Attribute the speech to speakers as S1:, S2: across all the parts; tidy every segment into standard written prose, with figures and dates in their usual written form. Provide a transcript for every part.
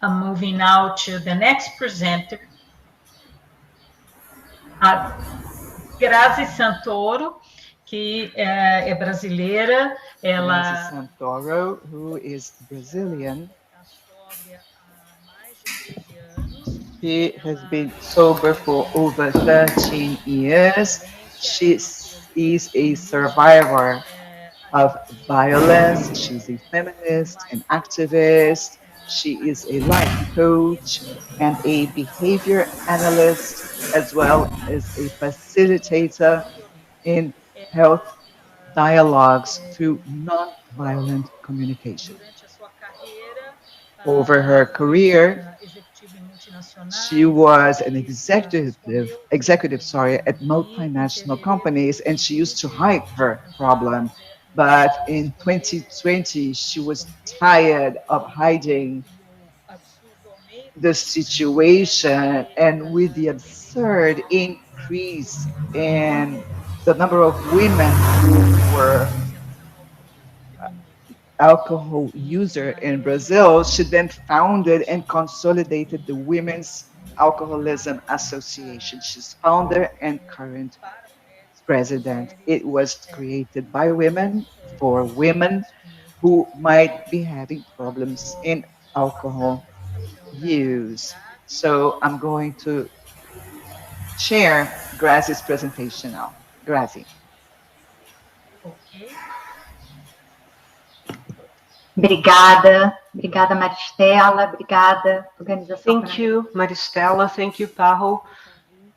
S1: I'm moving now to the next presenter, a Grazi Santoro, que é brasileira.
S2: Grazi
S1: Ela
S2: Santoro, who is Brazilian.
S1: está sóbria há mais de 13 anos.
S2: She has been
S1: Ela
S2: sober for over
S1: sobrevivente
S2: 13
S1: à
S2: years.
S1: violência
S2: She is a
S1: multiple
S2: survivor of
S1: agressões,
S2: violence. She's a feminist, an activist. She is a life coach and a behavior analyst, as well as a facilitator in health dialogues through nonviolent communication.
S1: durante a sua carreira
S2: Over her
S1: foi
S2: career,
S1: executiva em
S2: she
S1: multinacionais
S2: was an
S1: e
S2: executive, sorry, at
S1: e em
S2: multinational
S1: fevereiro
S2: companies, and she used to hide
S1: de
S2: her
S1: ano
S2: problem.
S1: passado,
S2: But in 2020, she was tired of hiding
S1: e o absurdo
S2: the
S1: aumento
S2: situation, and with the
S1: da
S2: absurd increase in the number of women who were
S1: viciação alcoolismo feminino.
S2: alcohol user
S1: Na
S2: in
S1: reunião
S2: Brazil, she then founded
S1: de
S2: and consolidated the Women's Alcoholism Association. She's founder and current
S1: para mulheres, com
S2: president.
S1: mulheres
S2: It was created by
S1: com
S2: women for women who might be having problems in
S1: a
S2: alcohol
S1: apresentação da
S2: use.
S1: Grazi.
S2: So I'm going to share Grazi's presentation now. Grazi.
S1: Ok.
S3: Obrigada, Maristela, obrigada, Organização
S4: Thank
S3: Pan-Americana.
S4: you, Maristela. Thank you, Pajo,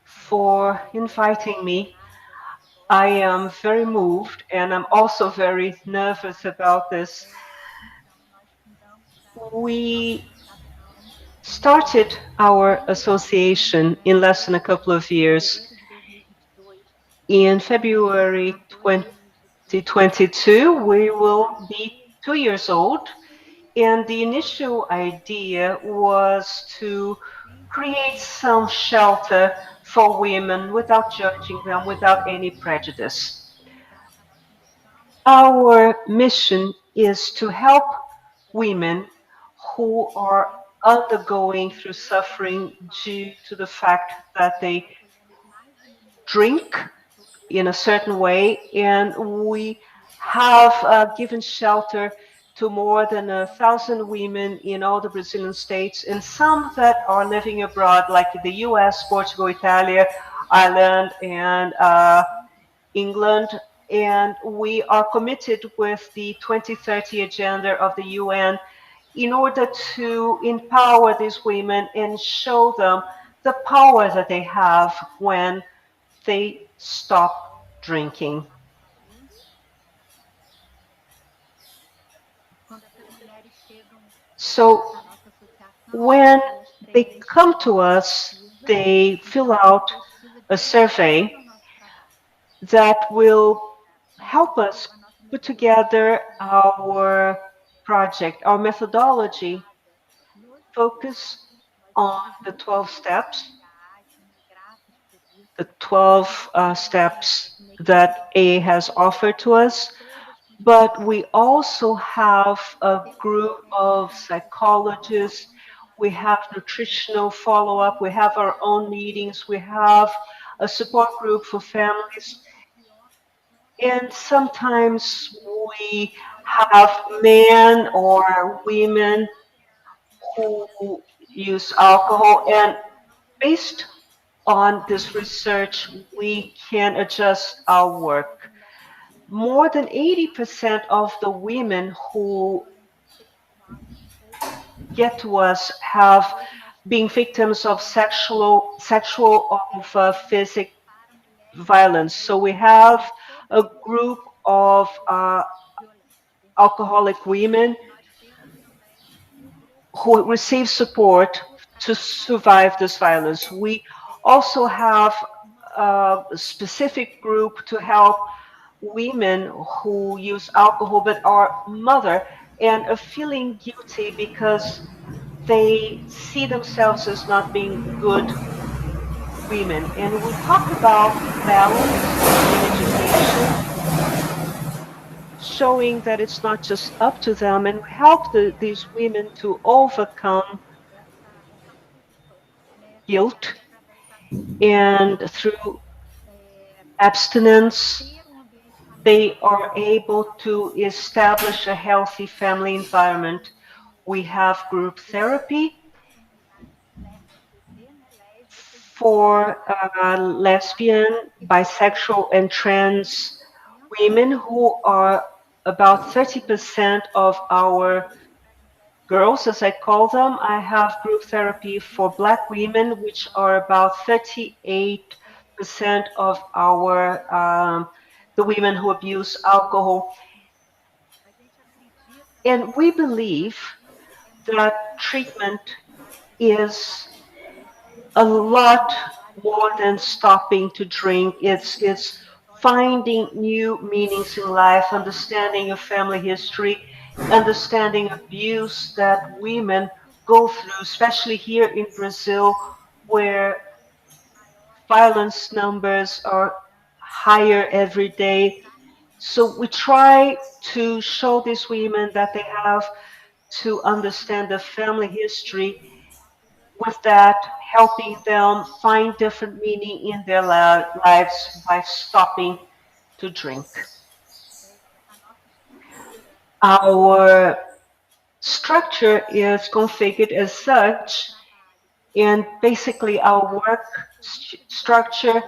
S4: for inviting me. I am very moved and I'm also very nervous about this. We started our association in less than a couple of years. In February 2022, we will be 2 years old. And the initial idea was to create some shelter for women without judging them, without any prejudice. Our mission is to help women who are undergoing through suffering due to the fact that they drink in a certain way, and we have given shelter to more than 1,000 women in all the Brazilian states, and some that are living abroad, like the US, Portugal, Italy, Ireland, and England. And we are committed with the 2030 agenda of the UN in order to empower these women and show them the power that they have when they stop drinking. So when they come to us, they fill out a survey that will help us put together our project. Our methodology focus on the 12 steps, the 12 steps that AA has offered to us. But we also have a group of psychologists. We have nutritional follow up. We have our own meetings. We have a support group for families. And sometimes we have men or women who use alcohol. And based on this research, we can adjust our work. More than 80% of the women who get to us have been victims of sexual of physical violence. So we have a group of alcoholic women who receive support to survive this violence. We also have a specific group to help women who use alcohol but are mother and are feeling guilty because they see themselves as not being good women. And we talk about balance in education, showing that it's not just up to them, and we help these women to overcome guilt, and through abstinence, they are able to establish a healthy family environment. We have group therapy for lesbian, bisexual, and trans women who are about 30% of our girls, as I call them. I have group therapy for Black women, which are about 38% of the women who abuse alcohol. And we believe that treatment is a lot more than stopping to drink. It's finding new meanings in life, understanding your family history, understanding abuse that women go through, especially here in Brazil, where violence numbers are higher every day. So we try to show these women that they have to understand the family history, with that helping them find different meaning in their lives by stopping to drink. Our structure is configured as such, and basically our work structure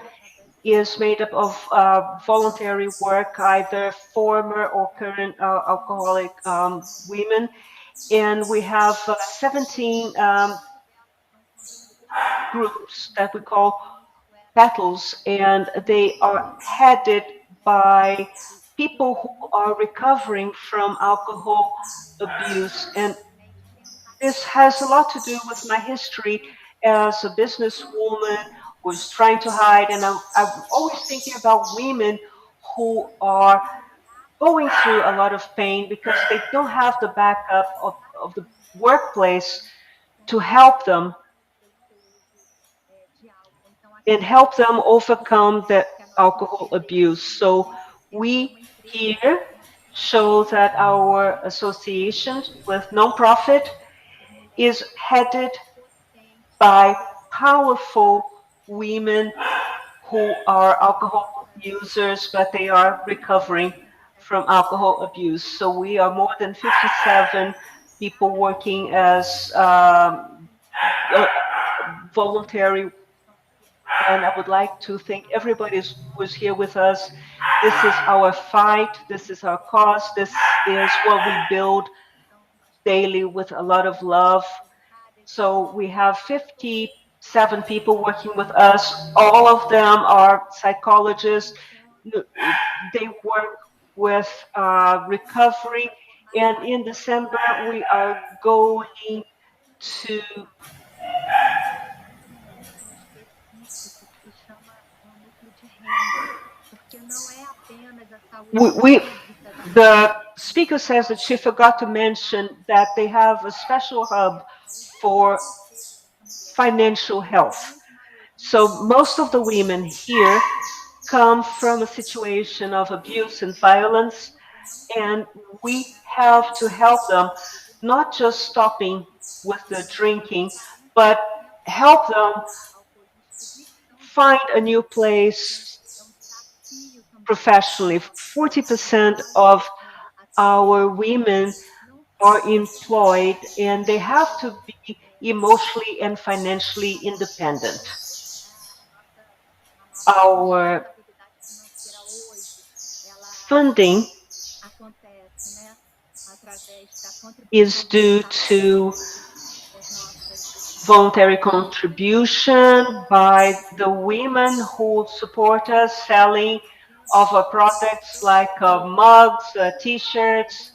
S4: is made up of voluntary work, either former or current alcoholic women, and we have 17 groups that we call battles, and they are headed by people who are recovering from alcohol abuse. And this has a lot to do with my history as a businesswoman who's trying to hide. And I'm always thinking about women who are going through a lot of pain because they don't have the backup of the workplace to help them and help them overcome the alcohol abuse. So we here show that our association with nonprofit is headed by powerful women who are alcohol users, but they are recovering from alcohol abuse. So we are more than 57 people working as voluntary, and I would like to thank everybody who's here with us. This is our fight. This is our cause. This is what we build daily with a lot of love. So we have 57 people working with us. All of them are psychologists. They work with recovery. And in December, we are going to we the speaker says that she forgot to mention that they have a special hub for financial health. So most of the women here come from a situation of abuse and violence, and we have to help them not just stopping with the drinking, but help them find a new place professionally. 40% of our women are employed and they have to be emotionally and financially independent. Our funding is due to voluntary contribution by the women who support us selling of our products like mugs, t-shirts,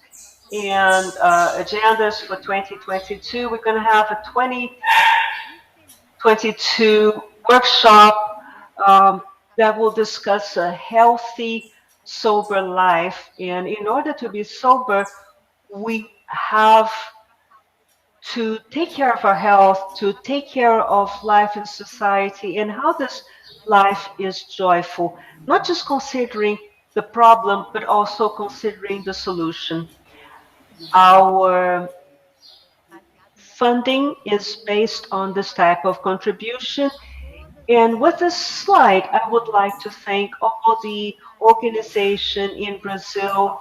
S4: and agendas for 2022. We're going to have a 2022 workshop um, that will discuss a healthy, sober life. And in order to be sober, we have to take care of our health, to take care of life in society, and how this life is joyful, not just considering the problem, but also considering the solution. Our funding is based on this type of contribution. And with this slide, I would like to thank all the organization in Brazil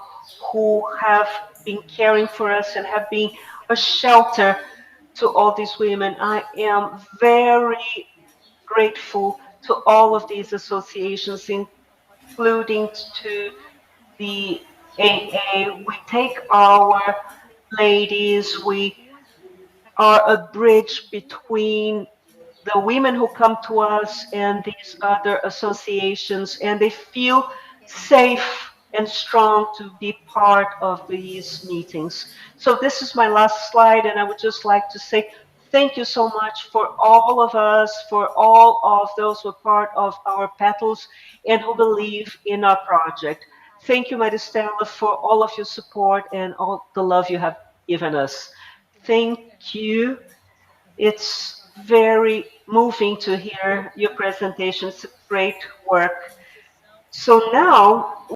S4: who have been caring for us and have been a shelter to all these women. I am very grateful to all of these associations, including to the AA. We take our ladies, we are a bridge between the women who come to us and these other associations, and they feel safe and strong to be part of these meetings. So this is my last slide, and I would just like to say thank you so much for all of us, for all of those who are part of our petals and who believe in our project. Thank you, Maristela, for all of your support and all the love you have given us. Thank you. It's very moving to hear your presentation. It's a great work. So now